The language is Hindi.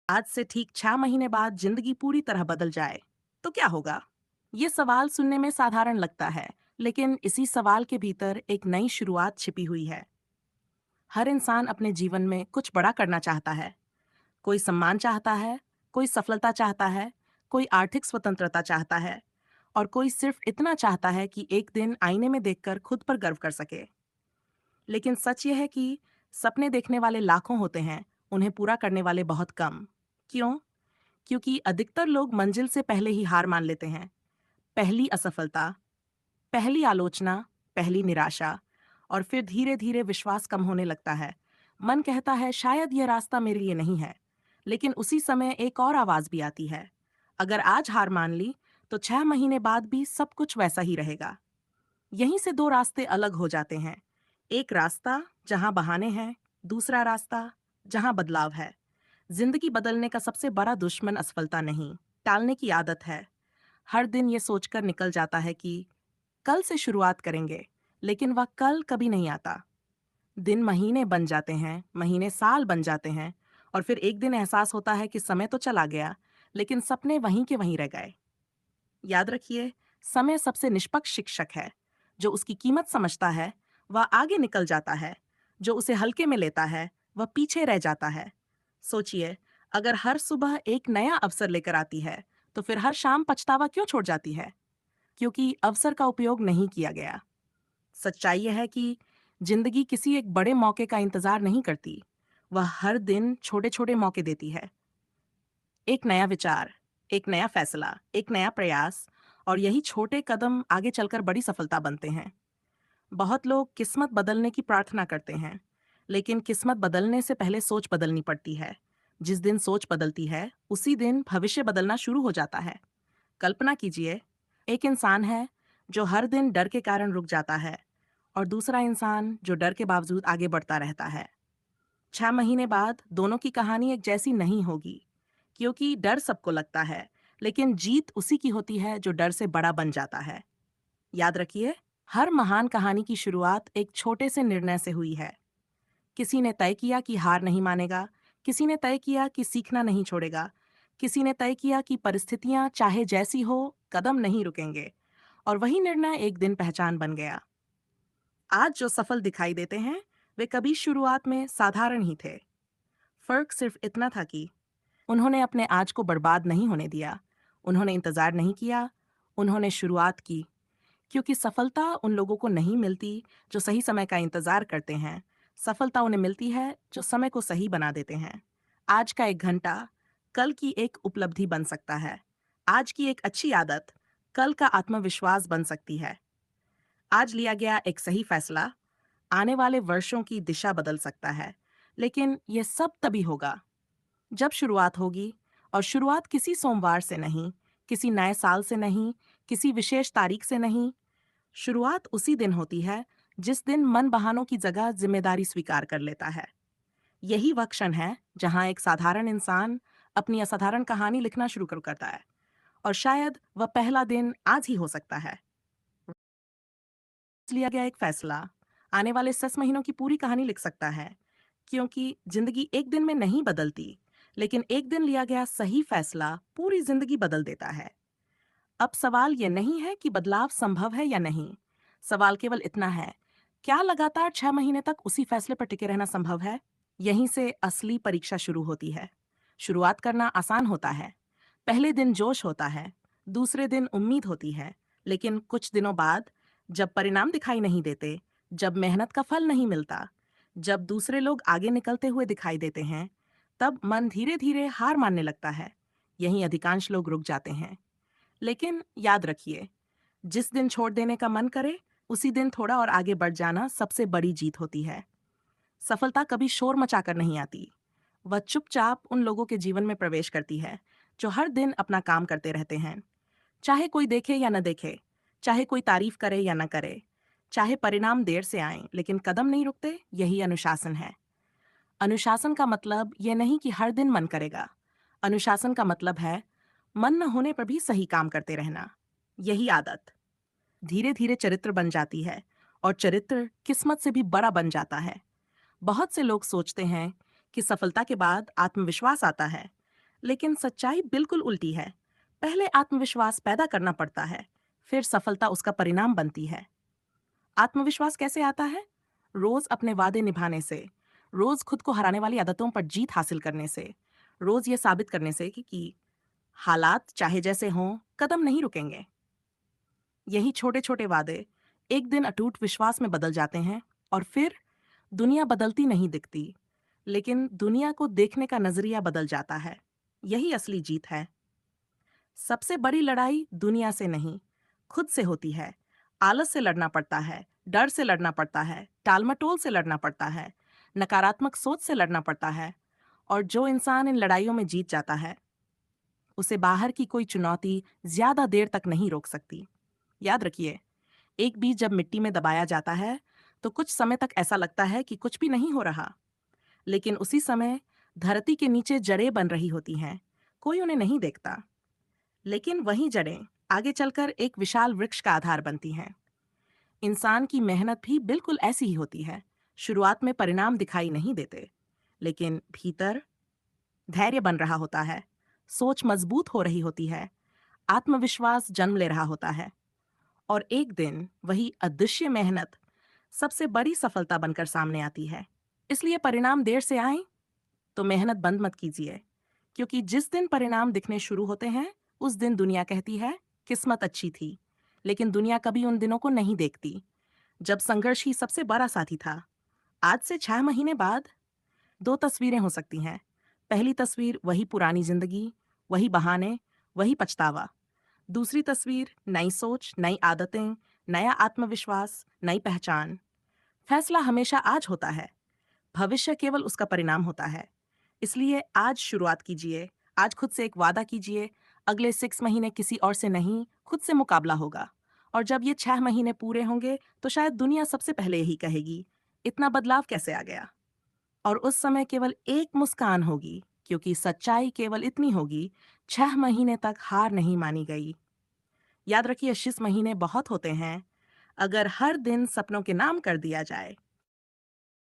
आज से ठीक 6 महीने बाद जिंदगी पूरी तरह बदल जाए तो क्या होगा? ये सवाल सुनने में साधारण लगता है, लेकिन इसी सवाल के भीतर एक नई शुरुआत छिपी हुई है। हर इंसान अपने जीवन में कुछ बड़ा करना चाहता है। कोई सम्मान चाहता है, कोई सफलता चाहता है, कोई आर्थिक स्वतंत्रता चाहता है, और कोई सिर्फ इतना चाहता है कि एक दिन आईने में देखकर खुद पर गर्व कर सके। लेकिन सच यह है कि सपने देखने वाले लाखों होते हैं, उन्हें पूरा करने वाले बहुत कम। क्यों? क्योंकि अधिकतर लोग मंजिल से पहले ही हार मान लेते हैं। पहली असफलता, पहली आलोचना, पहली निराशा, और फिर धीरे धीरे विश्वास कम होने लगता है। मन कहता है शायद यह रास्ता मेरे लिए नहीं है। लेकिन उसी समय एक और आवाज भी आती है, अगर आज हार मान ली तो 6 महीने बाद भी सब कुछ वैसा ही रहेगा। यहीं से दो रास्ते अलग हो जाते हैं। एक रास्ता जहां बहाने हैं, दूसरा रास्ता जहां बदलाव है। जिंदगी बदलने का सबसे बड़ा दुश्मन असफलता नहीं, टालने की आदत है। हर दिन ये सोचकर निकल जाता है कि कल से शुरुआत करेंगे, लेकिन वह कल कभी नहीं आता। दिन महीने बन जाते हैं, महीने साल बन जाते हैं, और फिर एक दिन एहसास होता है कि समय तो चला गया, लेकिन सपने वहीं के वहीं रह गए। याद रखिए, समय सबसे निष्पक्ष शिक्षक है। जो उसकी कीमत समझता है, वह आगे निकल जाता है। जो उसे हल्के में लेता है, वह पीछे रह जाता है। सोचिए, अगर हर सुबह एक नया अवसर लेकर आती है, तो फिर हर शाम पछतावा क्यों छोड़ जाती है? क्योंकि अवसर का उपयोग नहीं किया गया। सच्चाई यह है कि जिंदगी किसी एक बड़े मौके का इंतजार नहीं करती। वह हर दिन छोटे छोटे मौके देती है। एक नया विचार, एक नया फैसला, एक नया प्रयास, और यही छोटे कदम आगे चलकर बड़ी सफलता बनते हैं। बहुत लोग किस्मत बदलने की प्रार्थना करते हैं, लेकिन किस्मत बदलने से पहले सोच बदलनी पड़ती है। जिस दिन सोच बदलती है, उसी दिन भविष्य बदलना शुरू हो जाता है। कल्पना कीजिए, एक इंसान है जो हर दिन डर के कारण रुक जाता है, और दूसरा इंसान जो डर के बावजूद आगे बढ़ता रहता है। 6 महीने बाद दोनों की कहानी एक जैसी नहीं होगी, क्योंकि डर सबको लगता है, लेकिन जीत उसी की होती है जो डर से बड़ा बन जाता है। याद रखिए, हर महान कहानी की शुरुआत एक छोटे से निर्णय से हुई है। किसी ने तय किया कि हार नहीं मानेगा, किसी ने तय किया कि सीखना नहीं छोड़ेगा, किसी ने तय किया कि परिस्थितियां चाहे जैसी हो, कदम नहीं रुकेंगे, और वही निर्णय एक दिन पहचान बन गया। आज जो सफल दिखाई देते हैं, वे कभी शुरुआत में साधारण ही थे। फर्क सिर्फ इतना था कि उन्होंने अपने आज को बर्बाद नहीं होने दिया, उन्होंने इंतजार नहीं किया, उन्होंने शुरुआत की। क्योंकि सफलता उन लोगों को नहीं मिलती जो सही समय का इंतजार करते हैं। सफलता उन्हें मिलती है जो समय को सही बना देते हैं। आज का एक घंटा कल की एक उपलब्धि बन सकता है। आज की एक अच्छी आदत कल का आत्मविश्वास बन सकती है। आज लिया गया एक सही फैसला आने वाले वर्षों की दिशा बदल सकता है। लेकिन यह सब तभी होगा जब शुरुआत होगी, और शुरुआत किसी सोमवार से नहीं, किसी नए साल से नहीं, किसी विशेष तारीख से नहीं। शुरुआत उसी दिन होती है जिस दिन मन बहानों की जगह जिम्मेदारी स्वीकार कर लेता है। यही वह क्षण है जहां एक साधारण इंसान अपनी असाधारण कहानी लिखना शुरू करता है, और शायद वह पहला दिन आज ही हो सकता है। लिया गया एक फैसला आने वाले 10 महीनों की पूरी कहानी लिख सकता है। क्योंकि जिंदगी एक दिन में नहीं बदलती, लेकिन एक दिन लिया गया सही फैसला पूरी जिंदगी बदल देता है। अब सवाल यह नहीं है कि बदलाव संभव है या नहीं। सवाल केवल इतना है, क्या लगातार 6 महीने तक उसी फैसले पर टिके रहना संभव है? यहीं से असली परीक्षा शुरू होती है। शुरुआत करना आसान होता है। पहले दिन जोश होता है, दूसरे दिन उम्मीद होती है, लेकिन कुछ दिनों बाद, जब परिणाम दिखाई नहीं देते, जब मेहनत का फल नहीं मिलता, जब दूसरे लोग आगे निकलते हुए दिखाई देते हैं, तब मन धीरे धीरे हार मानने लगता है। यहीं अधिकांश लोग रुक जाते हैं। लेकिन याद रखिए, जिस दिन छोड़ देने का मन करे, उसी दिन थोड़ा और आगे बढ़ जाना सबसे बड़ी जीत होती है। सफलता कभी शोर मचाकर नहीं आती। वह चुपचाप उन लोगों के जीवन में प्रवेश करती है जो हर दिन अपना काम करते रहते हैं। चाहे कोई देखे या न देखे, चाहे कोई तारीफ करे या न करे, चाहे परिणाम देर से आए, लेकिन कदम नहीं रुकते, यही अनुशासन है। अनुशासन का मतलब यह नहीं कि हर दिन मन करेगा। अनुशासन का मतलब है मन न होने पर भी सही काम करते रहना। यही आदत धीरे धीरे चरित्र बन जाती है, और चरित्र किस्मत से भी बड़ा बन जाता है। बहुत से लोग सोचते हैं कि सफलता के बाद आत्मविश्वास आता है, लेकिन सच्चाई बिल्कुल उल्टी है। पहले आत्मविश्वास पैदा करना पड़ता है, फिर सफलता उसका परिणाम बनती है। आत्मविश्वास कैसे आता है? रोज अपने वादे निभाने से, रोज खुद को हराने वाली आदतों पर जीत हासिल करने से, रोज ये साबित करने से कि हालात चाहे जैसे हों, कदम नहीं रुकेंगे। यही छोटे छोटे वादे एक दिन अटूट विश्वास में बदल जाते हैं, और फिर दुनिया बदलती नहीं दिखती, लेकिन दुनिया को देखने का नजरिया बदल जाता है। यही असली जीत है। सबसे बड़ी लड़ाई दुनिया से नहीं, खुद से होती है। आलस से लड़ना पड़ता है, डर से लड़ना पड़ता है, टालमटोल से लड़ना पड़ता है, नकारात्मक सोच से लड़ना पड़ता है। और जो इंसान इन लड़ाइयों में जीत जाता है, उसे बाहर की कोई चुनौती ज्यादा देर तक नहीं रोक सकती। याद रखिए, एक बीज जब मिट्टी में दबाया जाता है, तो कुछ समय तक ऐसा लगता है कि कुछ भी नहीं हो रहा, लेकिन उसी समय धरती के नीचे जड़ें बन रही होती हैं। कोई उन्हें नहीं देखता, लेकिन वही जड़ें आगे चलकर एक विशाल वृक्ष का आधार बनती हैं। इंसान की मेहनत भी बिल्कुल ऐसी ही होती है। शुरुआत में परिणाम दिखाई नहीं देते, लेकिन भीतर धैर्य बन रहा होता है, सोच मजबूत हो रही होती है, आत्मविश्वास जन्म ले रहा होता है। और एक दिन वही अदृश्य मेहनत सबसे बड़ी सफलता बनकर सामने आती है। इसलिए परिणाम देर से आए तो मेहनत बंद मत कीजिए, क्योंकि जिस दिन परिणाम दिखने शुरू होते हैं, उस दिन दुनिया कहती है किस्मत अच्छी थी। लेकिन दुनिया कभी उन दिनों को नहीं देखती जब संघर्ष ही सबसे बड़ा साथी था। आज से 6 महीने बाद दो तस्वीरें हो सकती हैं। पहली तस्वीर वही पुरानी जिंदगी, वही बहाने, वही पछतावा। दूसरी तस्वीर नई सोच, नई आदतें, नया आत्मविश्वास, नई पहचान। फैसला हमेशा आज होता है, भविष्य केवल उसका परिणाम होता है। इसलिए आज शुरुआत कीजिए, आज खुद से एक वादा कीजिए, अगले 6 महीने किसी और से नहीं, खुद से मुकाबला होगा। और जब ये 6 महीने पूरे होंगे, तो शायद दुनिया सबसे पहले यही कहेगी, इतना बदलाव कैसे आ गया? और उस समय केवल एक मुस्कान होगी, क्योंकि सच्चाई केवल इतनी होगी, 6 महीने तक हार नहीं मानी गई। याद रखिए, 6 महीने बहुत होते हैं। अगर हर दिन सपनों के नाम कर दिया जाए,